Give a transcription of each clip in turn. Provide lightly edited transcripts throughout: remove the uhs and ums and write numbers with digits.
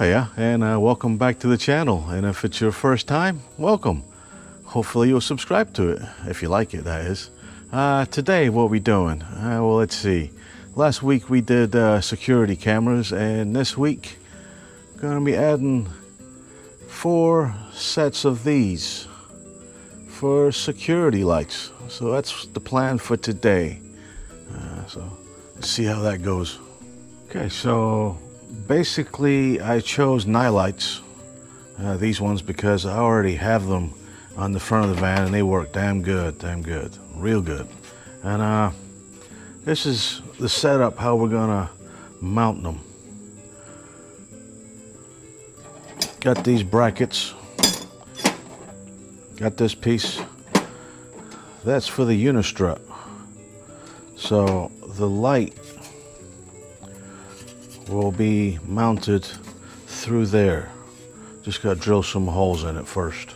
Hiya, and welcome back to the channel. And if it's your first time, welcome. Hopefully you'll subscribe to it, if you like it, that is. Today, what we doing? Well, let's see. Last week we did security cameras, and this week, gonna be adding 4 sets of these for security lights. So that's the plan for today. So let's see how that goes. Okay, so basically I chose night lights, these ones, because I already have them on the front of the van and they work damn good, real good. And this is the setup how we're gonna mount them. Got these brackets, got this piece, that's for the Unistrut. So the light will be mounted through there. Just got to drill some holes in it first.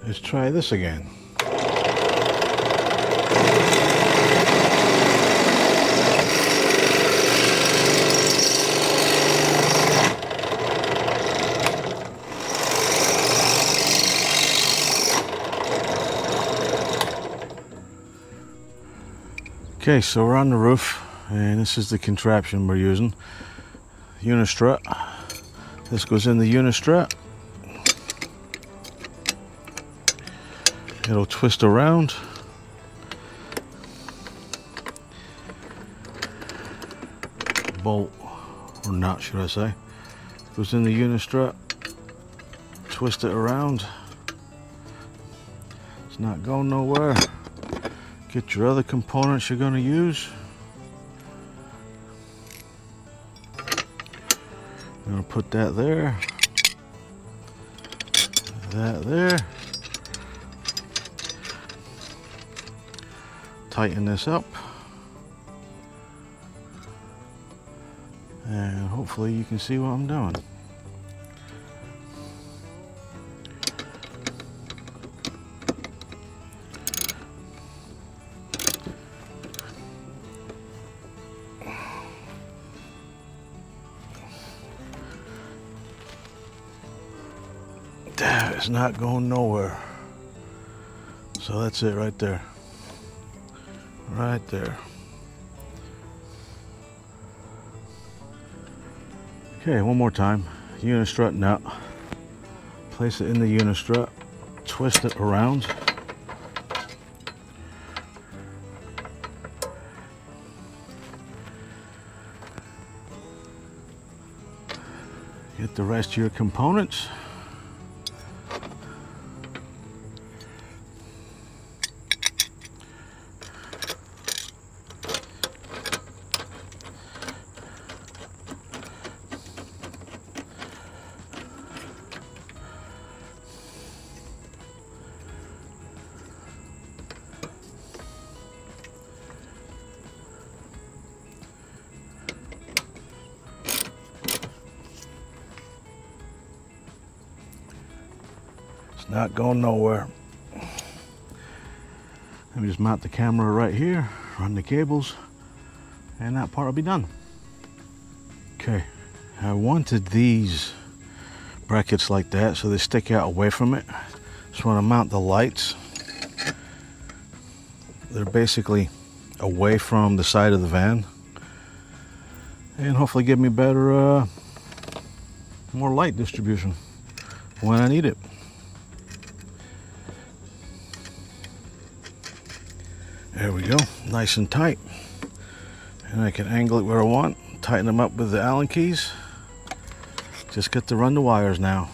Let's try this again. Okay, so we're on the roof, and this is the contraption we're using. Unistrut. This goes in the Unistrut. It'll twist around. Bolt, or nut should I say. Goes in the Unistrut. Twist it around. It's not going nowhere. Get your other components you're going to use. I'm going to put that there. That there. Tighten this up. And hopefully you can see what I'm doing. That is not going nowhere. So that's it right there. Right there. Okay, one more time. Unistrut nut. Place it in the Unistrut. Twist it around. Get the rest of your components. Not going nowhere. Let me just mount the camera right here, run the cables, and that part will be done. Okay, I wanted these brackets like that so they stick out away from it. Just want to mount the lights. They're basically away from the side of the van, and hopefully give me better, more light distribution when I need it. There we go, nice and tight. And I can angle it where I want, tighten them up with the Allen keys. Just get to run the wires now.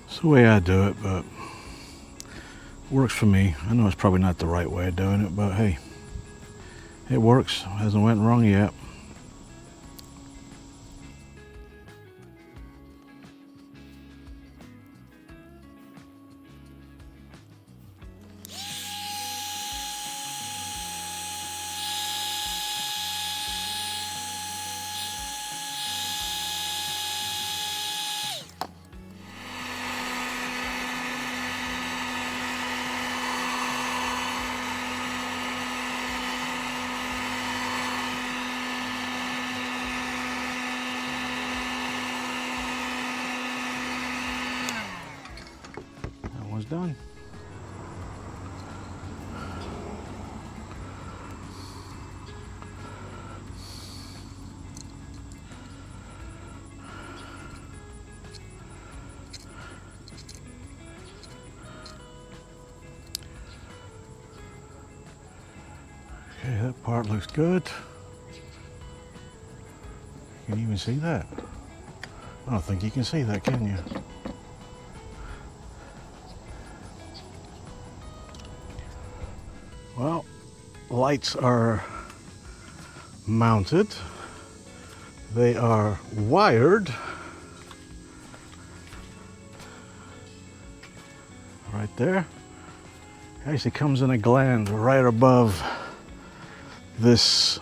It's the way I do it, but it works for me. I know it's probably not the right way of doing it, but hey, it works. Hasn't went wrong yet. almost done. Okay, that part looks good. You can even see that. I don't think you can see that, can you? Well, lights are mounted. They are wired. Right there. It actually comes in a gland right above this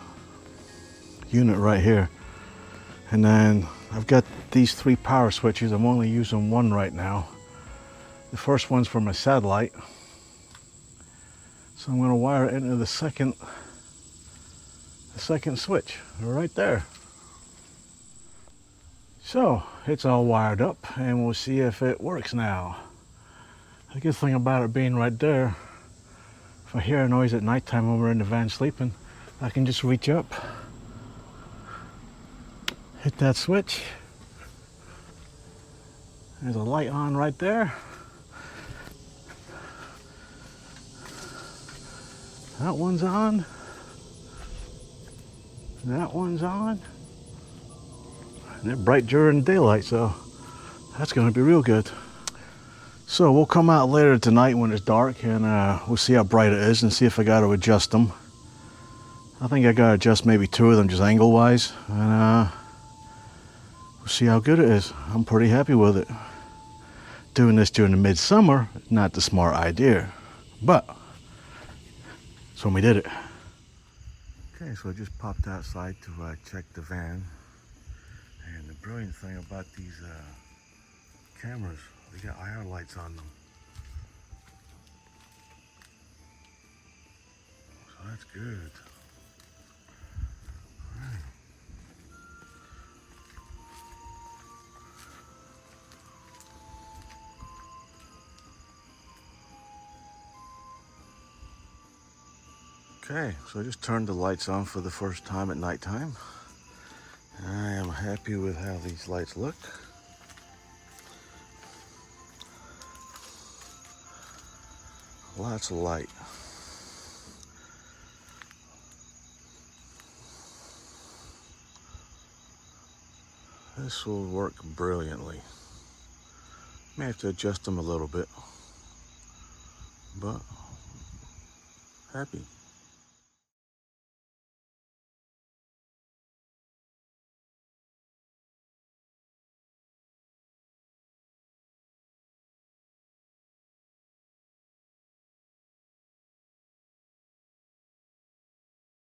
unit right here. And then I've got these 3 power switches. I'm only using one right now. The first one's for my satellite. So I'm going to wire it into the second switch right there. So it's all wired up and we'll see if it works now. The good thing about it being right there, if I hear a noise at nighttime when we're in the van sleeping, I can just reach up, hit that switch. There's a light on right there. That one's on. That one's on. And they're bright during daylight, so that's going to be real good. So we'll come out later tonight when it's dark and we'll see how bright it is and see if I got to adjust them. I think I got to adjust maybe 2 of them just angle wise, and we'll see how good it is. I'm pretty happy with it. Doing this during the midsummer, not the smart idea, but that's when we did it. Okay, so I just popped outside to check the van, and the brilliant thing about these cameras, they got IR lights on them. So that's good. Okay, so I just turned the lights on for the first time at nighttime. I am happy with how these lights look. Lots of light. This will work brilliantly. May have to adjust them a little bit, but happy.